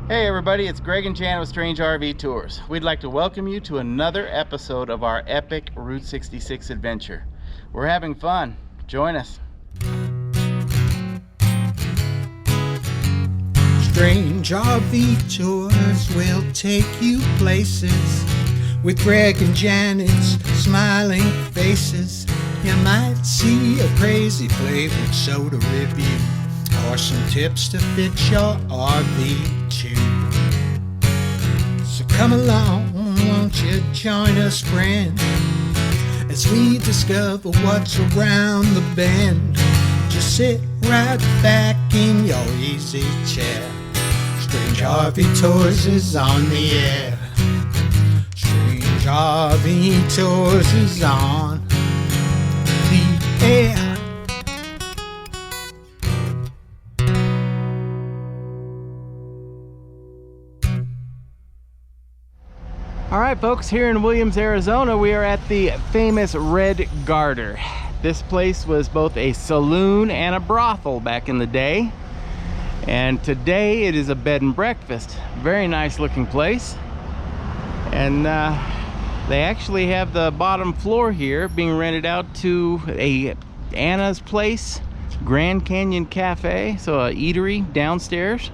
Hey everybody, it's Greg and Jan with Strange RV Tours. We'd like to welcome you to another episode of our epic Route 66 adventure. We're having fun. Join us. Strange RV Tours will take you places with Greg and Janet's smiling faces. You might see a crazy flavored soda review or some tips to fit your RV too. So come along, won't you join us, friend, as we discover what's around the bend. Just sit right back in your easy chair. Strange RV Tours is on the air. Strange RV Tours is on the air. All right, folks, here in Williams, Arizona, we are at the famous Red Garter. This place was both a saloon and a brothel back in the day. And today it is a bed and breakfast. Very nice looking place. And they actually have the bottom floor here being rented out to Anna's Place, Grand Canyon Cafe, so a eatery downstairs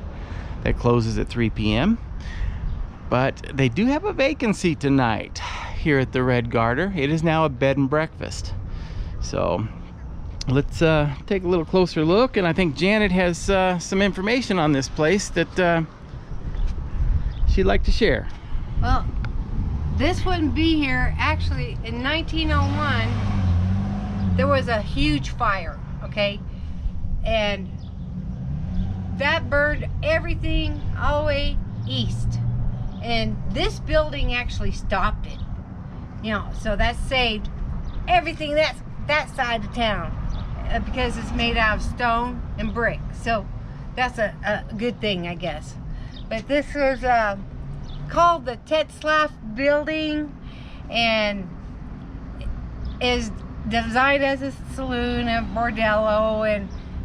that closes at 3 p.m. But they do have a vacancy tonight here at the Red Garter. It is now a bed and breakfast. So let's take a little closer look, and I think Janet has some information on this place that she'd like to share. Well, this wouldn't be here. Actually, in 1901, there was a huge fire, okay? And that burned everything all the way east. And this building actually stopped it. You know, so that saved everything that side of town because it's made out of stone and brick. So that's a good thing, I guess. But this was called the Tetzlaff Building and is designed as a saloon and bordello.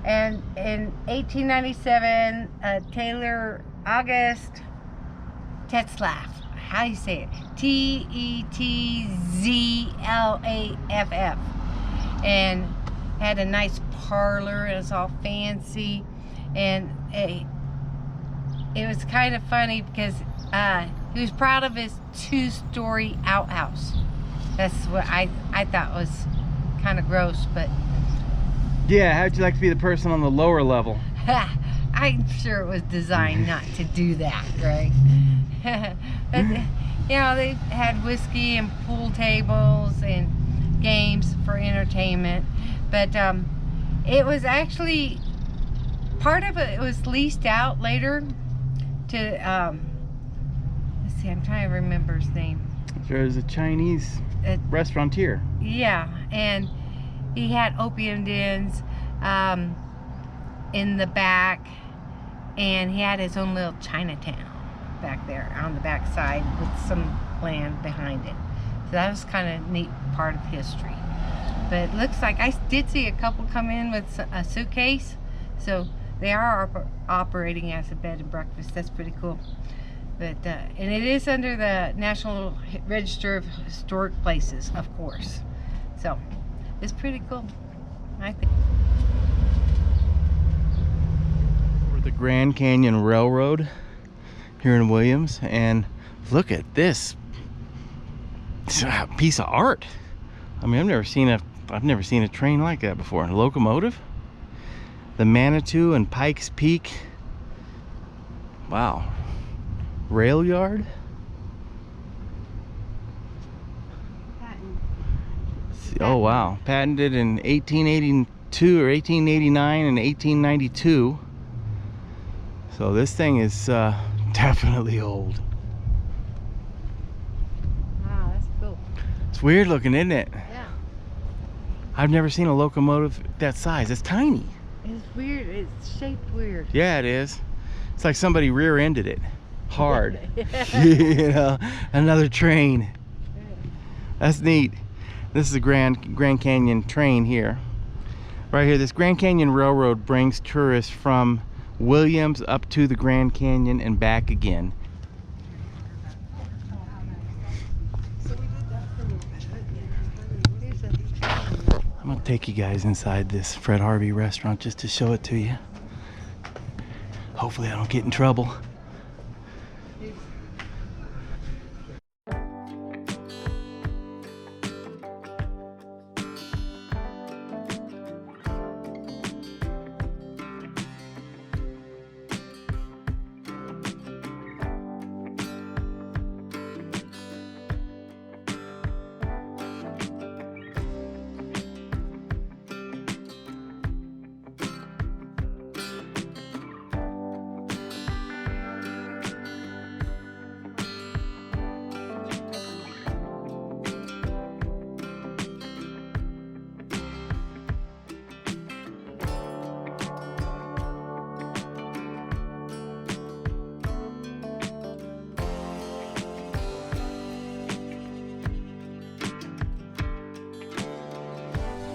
And in 1897, Taylor August Tetzlaff, how do you say it? Tetzlaff, and had a nice parlor, and it's all fancy, and it was kind of funny because he was proud of his 2-story outhouse. That's what I thought was kind of gross, but Yeah, how'd you like to be the person on the lower level? I'm sure it was designed not to do that, right? But, you know, they had whiskey and pool tables and games for entertainment. But it was actually, part of it was leased out later to, let's see, I'm trying to remember his name. There's a Chinese restaurateur. Yeah, and he had opium dens in the back, and he had his own little Chinatown back there on the back side with some land behind it. So that was kind of neat part of history. But it looks like I did see a couple come in with a suitcase, so they are operating as a bed and breakfast. That's pretty cool. But and it is under the National Register of Historic Places, of course. So it's pretty cool, I think. We're at the Grand Canyon Railroad here in Williams, and look at this. It's a piece of art. I mean, I've never seen a train like that before. A locomotive, the Manitou and Pikes Peak. Wow. Rail yard. Oh wow, patented in 1882 or 1889 and 1892. So this thing is definitely old. Wow, that's cool. It's weird looking, isn't it? Yeah. I've never seen a locomotive that size. It's tiny. It's weird. It's shaped weird. Yeah, it is. It's like somebody rear-ended it hard. You know, another train. That's neat. This is the Grand Canyon train here. Right here, this Grand Canyon Railroad brings tourists from Williams up to the Grand Canyon and back again. I'm gonna take you guys inside this Fred Harvey restaurant just to show it to you. Hopefully I don't get in trouble.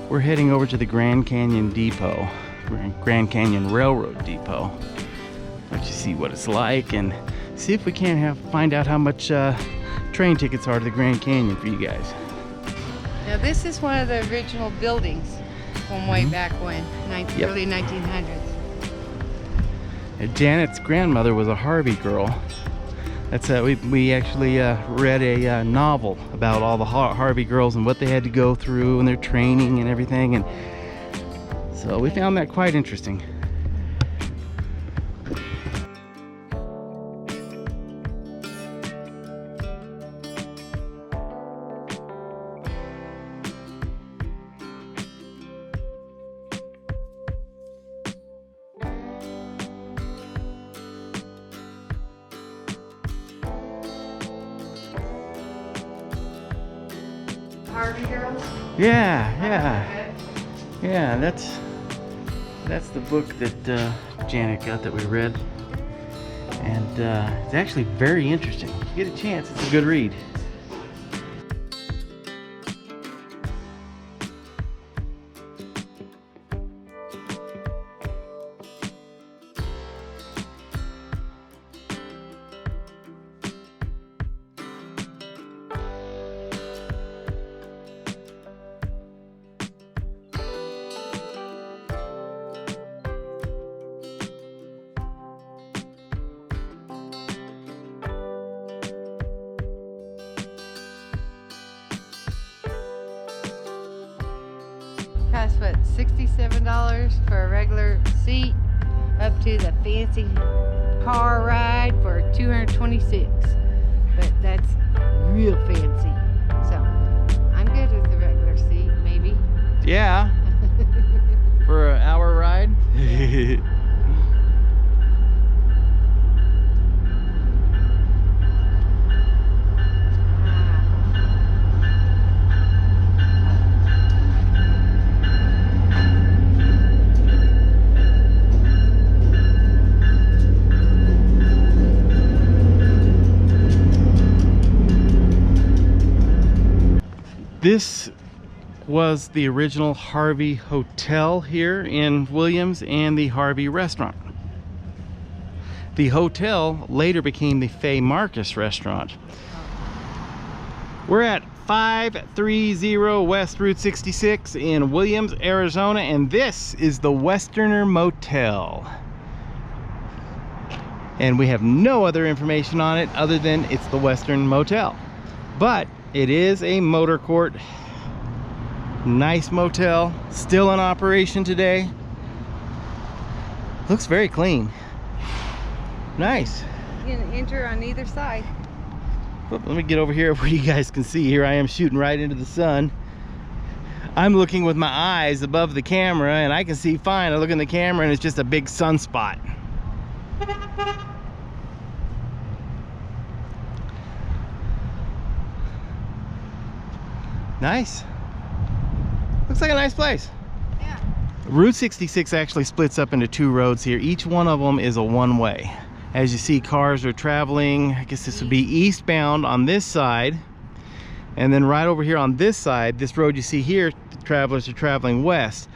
We're heading over to the Grand Canyon Depot, Grand Canyon Railroad Depot. Let you see what it's like and see if we can't find out how much train tickets are to the Grand Canyon for you guys. Now this is one of the original buildings from way back when, early 1900s. Janet's grandmother was a Harvey girl. That's we actually read a novel about all the Harvey girls and what they had to go through and their training and everything, and so we found that quite interesting. Harvey girls? Yeah. That's the book that Janet got that we read, and it's actually very interesting. If you get a chance, it's a good read. Costs what, $67 for a regular seat, up to the fancy car ride for $226. But that's real fancy. So I'm good with the regular seat, maybe. Yeah. For an hour ride. Yeah. This was the original Harvey Hotel here in Williams and the Harvey restaurant. The hotel later became the Faye Marcus restaurant. We're at 530 West Route 66 in Williams, Arizona, and this is the Westerner Motel. And we have no other information on it other than it's the Western Motel. But it is a motor court. Nice motel, still in operation today. Looks very clean. Nice. You can enter on either side. Let me get over here where you guys can see. Here I am shooting right into the sun. I'm looking with my eyes above the camera and I can see fine. I look in the camera and it's just a big sunspot. Nice. Looks like a nice place. Yeah. Route 66 actually splits up into two roads here. Each one of them is a one-way. As you see, cars are traveling, I guess this would be eastbound on this side. And then right over here on this side, this road you see here, the travelers are traveling west.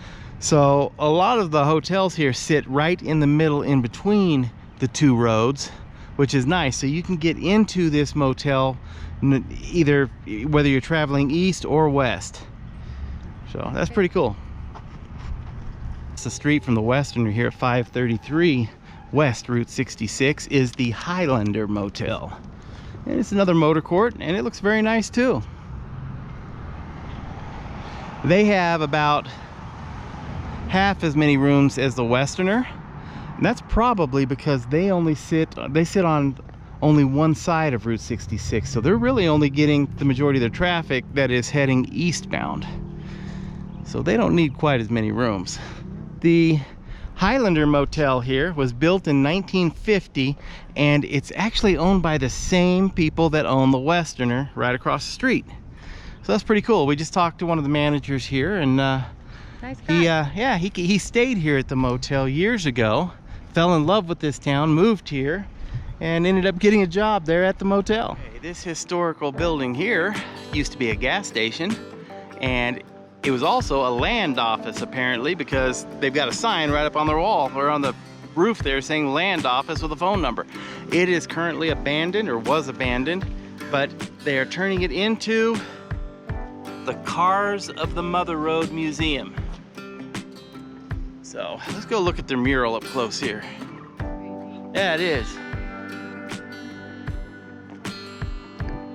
So a lot of the hotels here sit right in the middle in between the two roads, which is nice. So you can get into this motel either whether you're traveling east or west. So that's pretty cool. It's the street from the Westerner here at 533 West Route 66 is the Highlander Motel. And it's another motor court, and it looks very nice too. They have about half as many rooms as the Westerner, and that's probably because they sit on only one side of Route 66, so they're really only getting the majority of their traffic that is heading eastbound, so they don't need quite as many rooms. The Highlander Motel here was built in 1950, and it's actually owned by the same people that own the Westerner right across the street. So that's pretty cool. We just talked to one of the managers here, and nice guy. he stayed here at the motel years ago, fell in love with this town, moved here, and ended up getting a job there at the motel. Okay, this historical building here used to be a gas station, and it was also a land office apparently, because they've got a sign right up on their wall or on the roof there saying land office with a phone number. It is currently abandoned, or was abandoned, but they are turning it into the Cars of the Mother Road Museum. So let's go look at their mural up close here. Yeah, it is.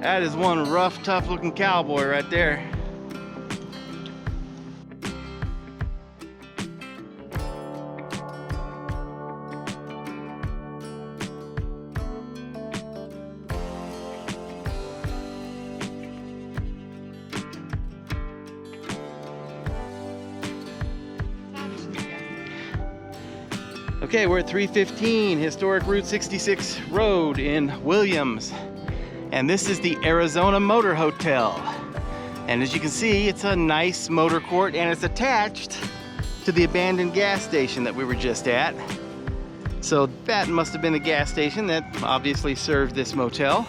That is one rough, tough looking cowboy right there. Okay, we're at 315 Historic Route 66 Road in Williams, and this is the Arizona Motor Hotel. And as you can see, it's a nice motor court, and it's attached to the abandoned gas station that we were just at. So that must have been the gas station that obviously served this motel.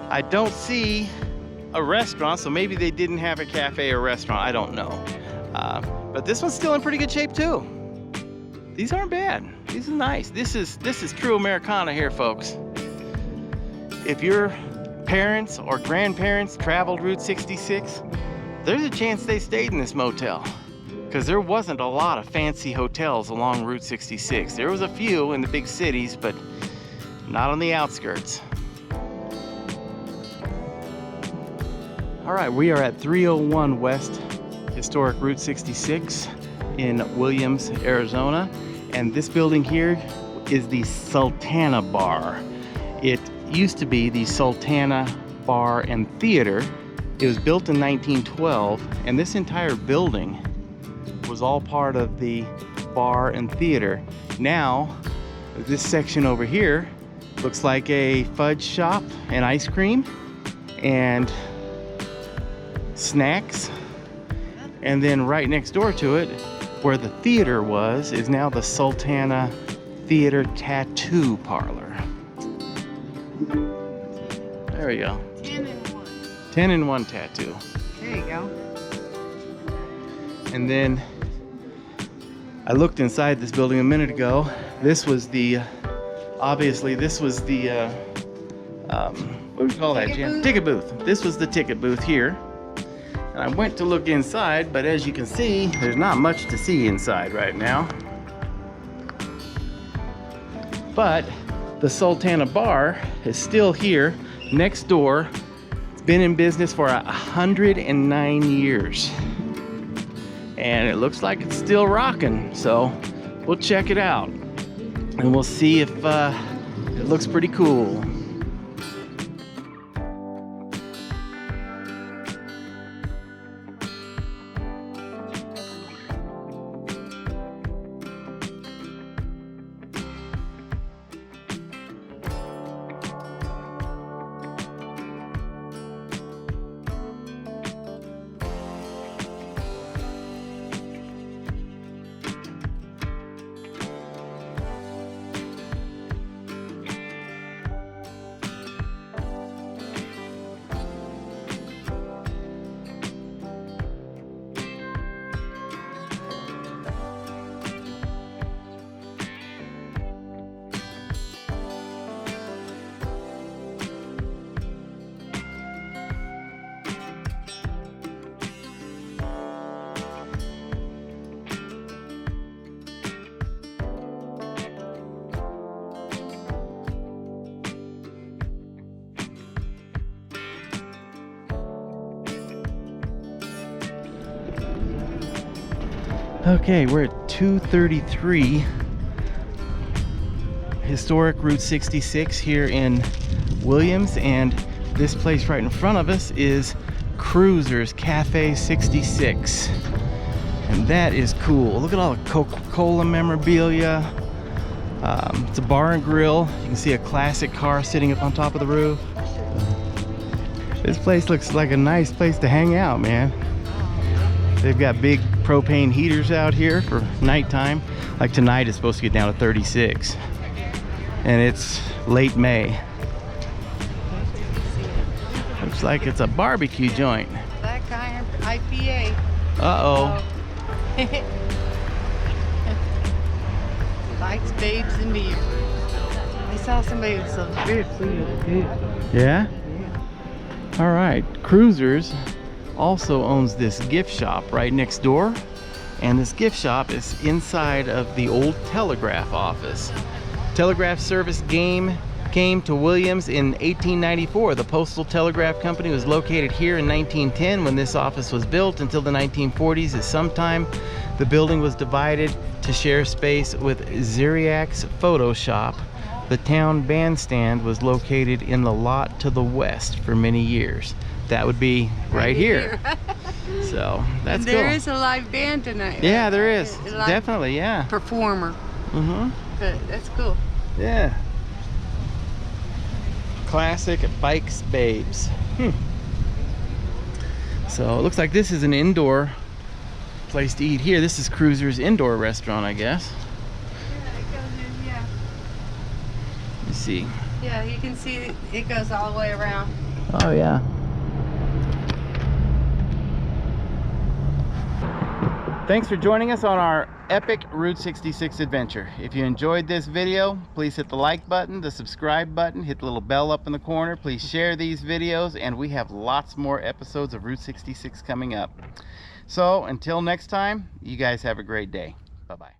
I don't see a restaurant, so maybe they didn't have a cafe or restaurant, I don't know. But this one's still in pretty good shape too. These aren't bad. These are nice. This is true Americana here, folks. If your parents or grandparents traveled Route 66, there's a chance they stayed in this motel, because there wasn't a lot of fancy hotels along Route 66. There was a few in the big cities, but not on the outskirts. All right, we are at 301 West Historic Route 66 in Williams, Arizona, and this building here is the Sultana Bar. It used to be the Sultana Bar and Theater. It was built in 1912, and this entire building was all part of the bar and theater. Now, this section over here looks like a fudge shop and ice cream and snacks. And then right next door to it, where the theater was, is now the Sultana Theater Tattoo Parlor. There we go. 10 and 1. 10 in 1 tattoo. There you go. And then I looked inside this building a minute ago. This was the, obviously this was the, what do we call that, Jen? Ticket booth. This was the ticket booth here. And I went to look inside, but as you can see, there's not much to see inside right now. But the Sultana Bar is still here next door. It's been in business for 109 years. And it looks like it's still rocking, so we'll check it out. And we'll see if it looks pretty cool. Okay, we're at 233 historic Route 66 here in Williams, and this place right in front of us is Cruisers Cafe 66, and that is cool. Look at all the Coca-Cola memorabilia. It's a bar and grill. You can see a classic car sitting up on top of the roof. This place looks like a nice place to hang out, man. They've got big propane heaters out here for nighttime. Like tonight it's supposed to get down to 36. And it's late May. Looks like it's a barbecue joint. Black Iron IPA. Uh-oh. Likes babes and beer. I saw somebody with some beer too. Yeah? All right. Cruisers also owns this gift shop right next door. And this gift shop is inside of the old telegraph office. Telegraph service came to Williams in 1894. The Postal Telegraph Company was located here in 1910 when this office was built until the 1940s. At some time, the building was divided to share space with Ziriak's photo shop. The town bandstand was located in the lot to the west for many years. That would be right here. So that's and there cool. is a live band tonight. Yeah, there is. A live Definitely, yeah. performer. Mm-hmm. But that's cool. Yeah. Classic Bikes Babes. So it looks like this is an indoor place to eat here. This is Cruiser's indoor restaurant, I guess. Yeah, it goes in, yeah. Let's see. Yeah, you can see it goes all the way around. Oh yeah. Thanks for joining us on our epic Route 66 adventure. If you enjoyed this video, please hit the like button, the subscribe button, hit the little bell up in the corner. Please share these videos, and we have lots more episodes of Route 66 coming up. So until next time, you guys have a great day. Bye-bye.